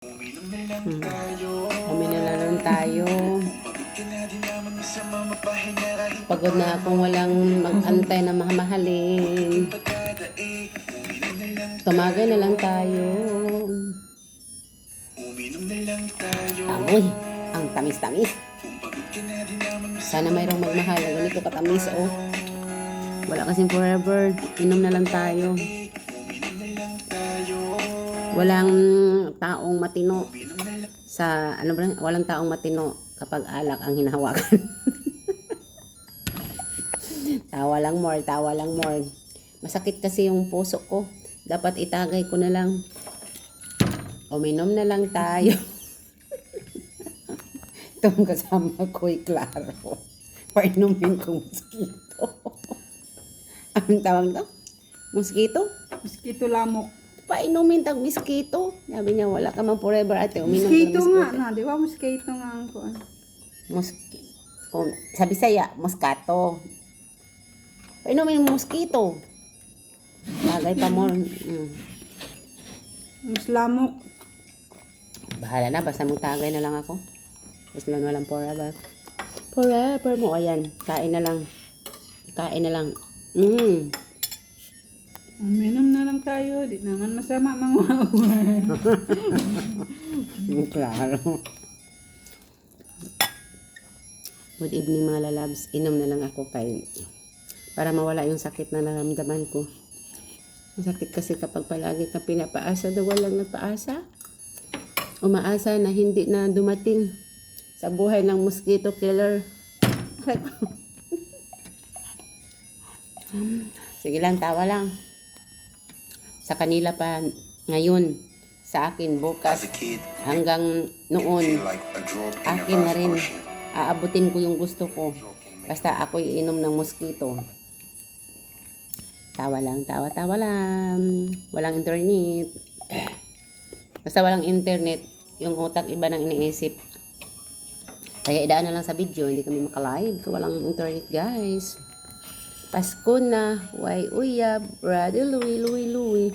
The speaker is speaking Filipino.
Uminom na lang tayo. Pagod na akong walang mag-antay na mahamahalin. Tumagay na lang tayo. Amoy, ang tamis-tamis. Sana mayroong magmahal. Ganito katamis, oh. Wala kasing forever. Inom na lang tayo. Walang taong matino sa walang taong matino kapag alak ang hinahawakan. Tawa lang more. Masakit kasi yung puso ko. Dapat itagay ko na lang. Uminom na lang tayo. Itong kasama ko'y klaro. Painumin kong mosquito. Anong tawag to? Mosquito? Mosquito lamok. Painumin tag mosquito. Sabi niya, wala ka man forever ate. Uminom Mosquito ng nga na, di ba? Mosquito nga ang kuan. Sabi saya, moscato. Painumin ng mosquito. Bagay pa mo. Mas lamok. Bahala na, basta magtagay na lang ako. Basta lang walang forever. Forever mo. Ayan, kain na lang. Uminom na lang tayo. Di naman masama manguhawan. Klaro. Good evening mga lalabs. Inom na lang ako para mawala yung sakit na naramdaman ko. Ang sakit kasi kapag palagi ka pinapaasa daw walang nagpaasa. Umaasa na hindi na dumating sa buhay ng mosquito killer. Sige lang, tawa lang. Sa kanila pa ngayon, sa akin bukas, hanggang noon, akin na rin. Aabutin ko yung gusto ko. Basta ako'y inom ng mosquito. Tawa lang. Walang internet. Basta walang internet, yung utak iba nang iniisip. Kaya idaan na lang sa video, hindi kami makalive. Walang internet, guys. Pasko na. Why uyab? Brother Louie.